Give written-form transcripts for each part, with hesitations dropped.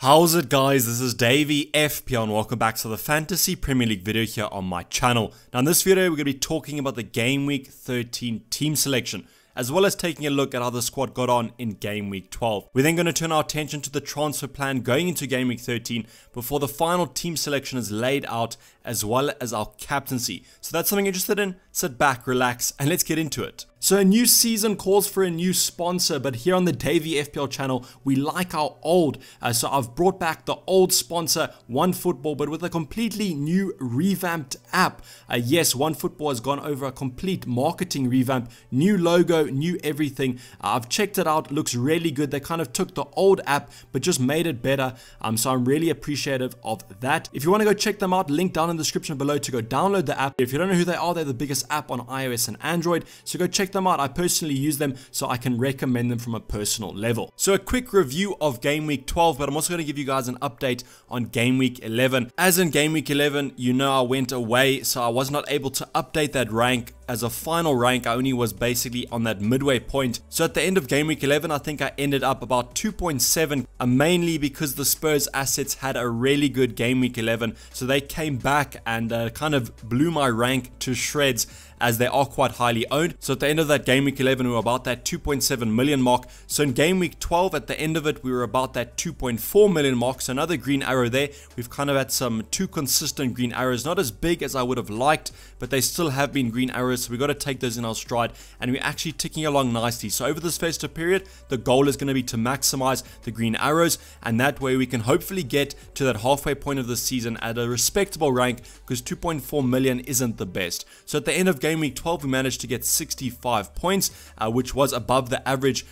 How's it guys, this is Dayvy FPL and welcome back to the Fantasy Premier League video here on my channel. Now in this video we're going to be talking about the Game Week 13 team selection, as well as taking a look at how the squad got on in Game Week 12. We're then going to turn our attention to the transfer plan going into Game Week 13 before the final team selection is laid out, as well as our captaincy. So that's something you're interested in? Sit back, relax, and let's get into it. So a new season calls for a new sponsor, but here on the Dayvy FPL channel, we like our old. So I've brought back the old sponsor, OneFootball, but with a completely new revamped app. Yes, OneFootball has gone over a complete marketing revamp, new logo, new everything. I've checked it out, looks really good. They kind of took the old app, but just made it better. So I'm really appreciative of that. If you want to go check them out, link down in the description below to go download the app. If you don't know who they are, they're the biggest app on iOS and Android. So go check them out. I personally use them, so I can recommend them from a personal level. So a quick review of Game Week 12, but I'm also going to give you guys an update on Game Week 11. As in Game Week 11, you know I went away, so I was not able to update that rank as a final rank. I only was basically on that midway point. So at the end of Game Week 11, I think I ended up about 2.7, mainly because the Spurs assets had a really good Game Week 11, so they came back and kind of blew my rank to shreds, as they are quite highly owned. So at the end of that Game Week 11, we were about that 2.7 million mark. So in Game Week 12, at the end of it, we were about that 2.4 million mark. So another green arrow there. We've kind of had some two consistent green arrows, not as big as I would have liked, but they still have been green arrows. So we've got to take those in our stride, and we're actually ticking along nicely. So over this festive period, the goal is going to be to maximize the green arrows, and that way we can hopefully get to that halfway point of the season at a respectable rank, because 2.4 million isn't the best. So at the end of Game Week 12, we managed to get 65 points, which was above the average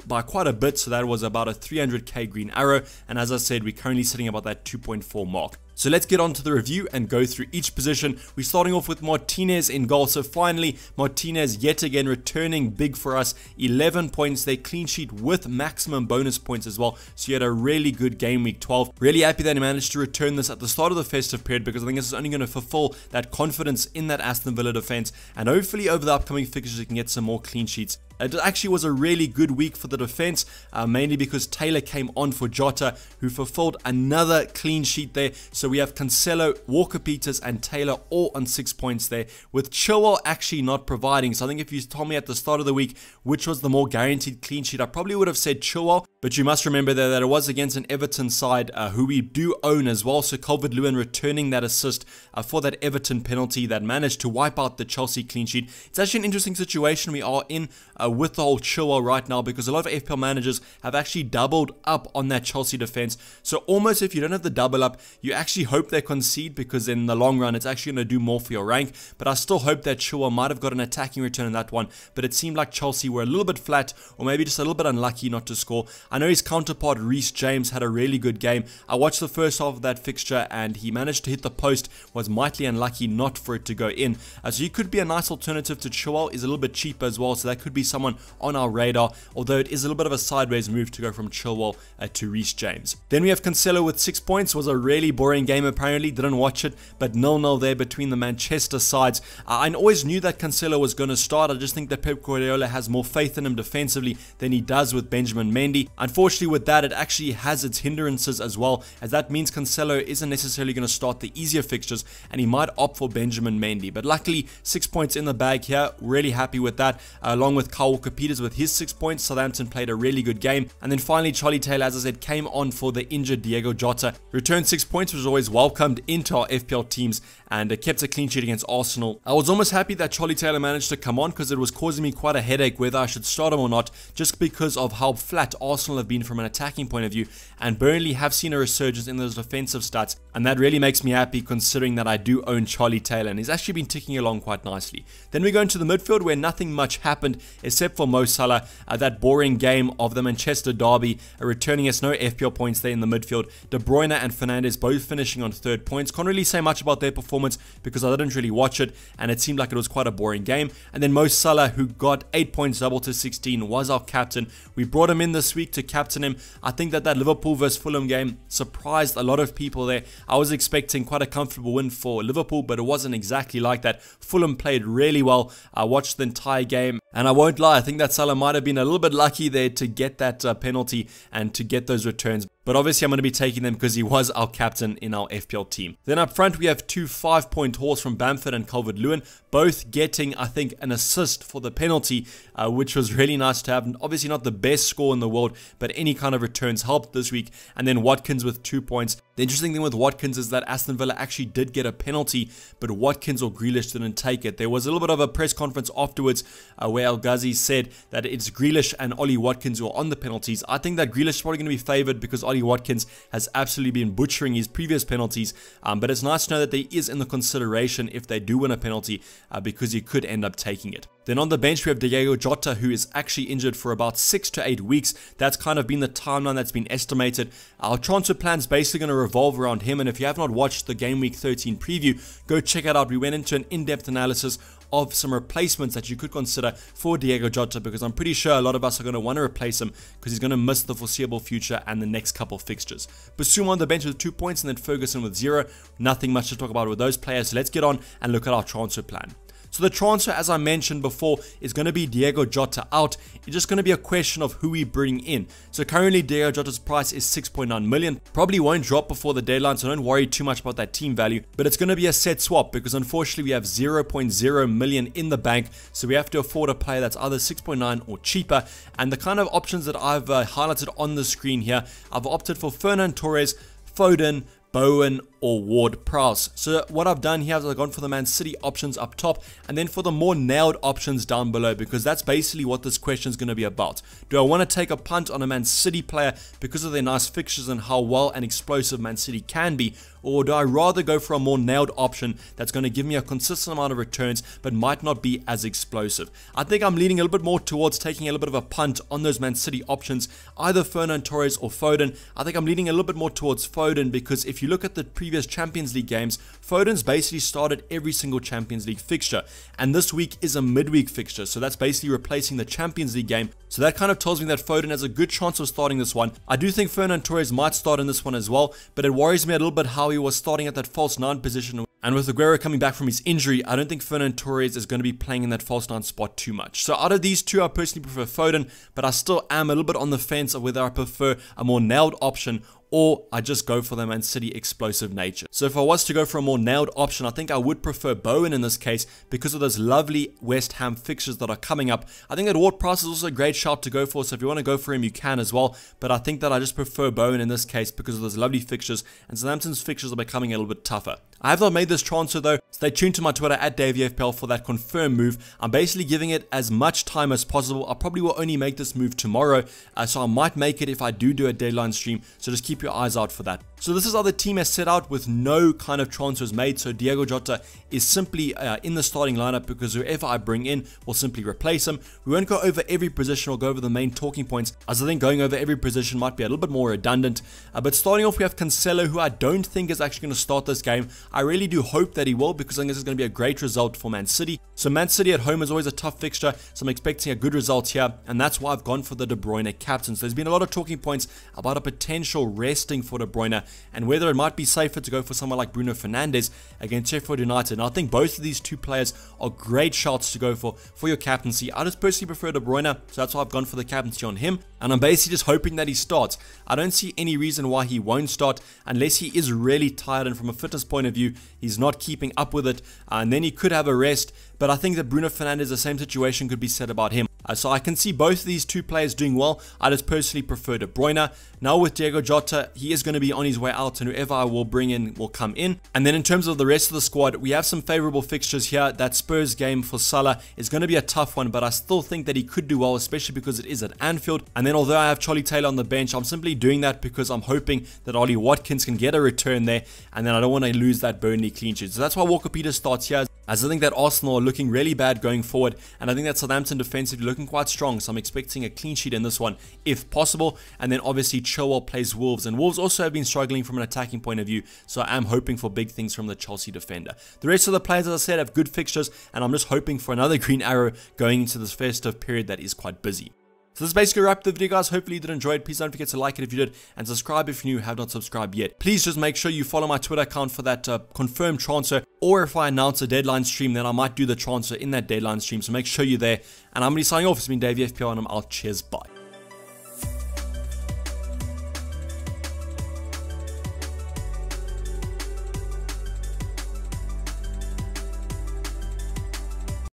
by quite a bit. So that was about a 300k green arrow, and as I said, we're currently sitting about that 2.4 mark. So let's get on to the review and go through each position. We're starting off with Martinez in goal. So finally, Martinez yet again returning big for us. 11 points, they clean sheet with maximum bonus points as well. So you had a really good Game Week 12. Really happy that he managed to return this at the start of the festive period, because I think this is only going to fulfill that confidence in that Aston Villa defense. And hopefully over the upcoming fixtures, we can get some more clean sheets. It actually was a really good week for the defense, mainly because Taylor came on for Jota, who fulfilled another clean sheet there. So we have Cancelo, Walker-Peters, and Taylor all on 6 points there, with Chilwell actually not providing. So I think if you told me at the start of the week which was the more guaranteed clean sheet, I probably would have said Chilwell. But you must remember there that it was against an Everton side who we do own as well. So Calvert-Lewin returning that assist for that Everton penalty that managed to wipe out the Chelsea clean sheet. It's actually an interesting situation we are in with the whole Chilwell right now, because a lot of FPL managers have actually doubled up on that Chelsea defense. So almost if you don't have the double up, you actually hope they concede, because in the long run it's actually going to do more for your rank. But I still hope that Chilwell might have got an attacking return in that one, but it seemed like Chelsea were a little bit flat, or maybe just a little bit unlucky not to score. I know his counterpart Reece James had a really good game. I watched the first half of that fixture and he managed to hit the post, was mightily unlucky not for it to go in. So he could be a nice alternative to Chilwell. Is a little bit cheaper as well, so that could be someone on our radar, although it is a little bit of a sideways move to go from Chilwell to Reece James. Then we have Cancelo with 6 points. Was a really boring game apparently, didn't watch it, but 0-0 there between the Manchester sides. I always knew that Cancelo was going to start. I just think that Pep Guardiola has more faith in him defensively than he does with Benjamin Mendy. Unfortunately with that, it actually has its hindrances as well, as that means Cancelo isn't necessarily going to start the easier fixtures, and he might opt for Benjamin Mendy. But luckily 6 points in the bag here, really happy with that, along with Kyle Walker-Peters with his 6 points. Southampton played a really good game. And then finally Charlie Taylor, as I said, came on for the injured Diego Jota, returned 6 points, which was always welcomed into our FPL teams, and kept a clean sheet against Arsenal. I was almost happy that Charlie Taylor managed to come on, because it was causing me quite a headache whether I should start him or not, just because of how flat Arsenal have been from an attacking point of view, and Burnley have seen a resurgence in those defensive stats, and that really makes me happy considering that I do own Charlie Taylor, and he's actually been ticking along quite nicely. Then we go into the midfield, where nothing much happened except for Mo Salah, that boring game of the Manchester derby, returning us no FPL points there in the midfield. De Bruyne and Fernandes both finishing on 3rd points. Can't really say much about their performance because I didn't really watch it, and it seemed like it was quite a boring game. And then Mo Salah, who got 8 points, double to 16, was our captain. We brought him in this week to captain him. I think that Liverpool versus Fulham game surprised a lot of people there. I was expecting quite a comfortable win for Liverpool, but it wasn't exactly like that. Fulham played really well. I watched the entire game, and I won't lie, I think that Salah might have been a little bit lucky there to get that penalty and to get those returns. but obviously I'm going to be taking them because he was our captain in our FPL team. Then up front we have two 5-point hauls from Bamford and Calvert-Lewin, both getting, I think, an assist for the penalty, which was really nice to have. Obviously not the best score in the world, but any kind of returns helped this week. And then Watkins with 2 points. The interesting thing with Watkins is that Aston Villa actually did get a penalty, but Watkins or Grealish didn't take it. There was a little bit of a press conference afterwards where El Ghazi said that it's Grealish and Ollie Watkins who are on the penalties. I think that Grealish is probably going to be favoured because Ollie Watkins has absolutely been butchering his previous penalties, but it's nice to know that there is in the consideration if they do win a penalty because he could end up taking it. Then on the bench we have Diego Jota, who is actually injured for about 6 to 8 weeks. That's kind of been the timeline that's been estimated. Our transfer plan is basically going to revolve around him, and if you have not watched the Game Week 13 preview, go check it out. We went into an in-depth analysis of some replacements that you could consider for Diego Jota, because I'm pretty sure a lot of us are going to want to replace him because he's going to miss the foreseeable future and the next couple fixtures. Basuma on the bench with 2 points and then Ferguson with 0. Nothing much to talk about with those players, so let's get on and look at our transfer plan. So the transfer, as I mentioned before, is going to be Diego Jota out. It's just going to be a question of who we bring in. So currently Diego Jota's price is 6.9 million. Probably won't drop before the deadline, so don't worry too much about that team value. But it's going to be a set swap because unfortunately we have 0.0 million in the bank. So we have to afford a player that's either 6.9 or cheaper. And the kind of options that I've highlighted on the screen here, I've opted for Fernand Torres, Foden, Bowen or Ward-Prowse. So what I've done here is I've gone for the Man City options up top and then for the more nailed options down below, because that's basically what this question is going to be about. Do I want to take a punt on a Man City player because of their nice fixtures and how well and explosive Man City can be, or do I rather go for a more nailed option that's going to give me a consistent amount of returns but might not be as explosive? I think I'm leaning a little bit more towards taking a little bit of a punt on those Man City options, either Fernand Torres or Foden. I think I'm leaning a little bit more towards Foden because if you look at the previous Champions League games, Foden's basically started every single Champions League fixture, and this week is a midweek fixture, so that's basically replacing the Champions League game. So that kind of tells me that Foden has a good chance of starting this one. I do think Fernand Torres might start in this one as well, but it worries me a little bit how he was starting at that false 9 position. And with Aguero coming back from his injury, I don't think Fernand Torres is going to be playing in that false 9 spot too much. So out of these two, I personally prefer Foden, but I still am a little bit on the fence of whether I prefer a more nailed option or I just go for the Man City explosive nature. So if I was to go for a more nailed option, I think I would prefer Bowen in this case because of those lovely West Ham fixtures that are coming up. I think that Ward-Prowse is also a great shout to go for, so if you want to go for him, you can as well. But I think that I just prefer Bowen in this case because of those lovely fixtures, and Southampton's fixtures are becoming a little bit tougher. I have not made this transfer though. Stay tuned to my Twitter at DayvyFPL for that confirmed move. I'm basically giving it as much time as possible. I probably will only make this move tomorrow, so I might make it if I do a deadline stream, so just keep your eyes out for that. So this is how the team has set out with no kind of transfers made. So Diego Jota is simply in the starting lineup because whoever I bring in will simply replace him. We won't go over every position or go over the main talking points, as I think going over every position might be a little bit more redundant. But starting off, we have Cancelo, who I don't think is actually going to start this game. I really do hope that he will, because I think this is going to be a great result for Man City. So Man City at home is always a tough fixture, so I'm expecting a good result here, and that's why I've gone for the De Bruyne captain. So there's been a lot of talking points about a potential resting for De Bruyne and whether it might be safer to go for someone like Bruno Fernandes against Sheffield United. And I think both of these two players are great shots to go for your captaincy. I just personally prefer De Bruyne, so that's why I've gone for the captaincy on him, and I'm basically just hoping that he starts. I don't see any reason why he won't start unless he is really tired and from a fitness point of view he's not keeping up with it, and then he could have a rest. But I think that Bruno Fernandes, the same situation could be said about him. So I can see both of these two players doing well. I just personally prefer De Bruyne. Now with Diego Jota, he is going to be on his way out, and whoever I will bring in will come in. And then in terms of the rest of the squad, we have some favourable fixtures here. That Spurs game for Salah is going to be a tough one, but I still think that he could do well, especially because it is at Anfield. And then although I have Charlie Taylor on the bench, I'm simply doing that because I'm hoping that Ollie Watkins can get a return there, and then I don't want to lose that Burnley clean sheet. So that's why Walker Peters starts here, as I think that Arsenal are looking really bad going forward, and I think that Southampton defensively looking quite strong, so I'm expecting a clean sheet in this one if possible. And then obviously Chilwell plays Wolves, and Wolves also have been struggling from an attacking point of view, so I am hoping for big things from the Chelsea defender. The rest of the players, as I said, have good fixtures, and I'm just hoping for another green arrow going into this festive period that is quite busy. So this is basically a wrap the video, guys. Hopefully you did enjoy it. Please don't forget to like it if you did, and subscribe if you have not subscribed yet. Please just make sure you follow my Twitter account for that confirmed transfer, or if I announce a deadline stream, then I might do the transfer in that deadline stream, so make sure you're there. And I'm going to be signing off. It's been DayvyFPL, and I'm out. Cheers, bye.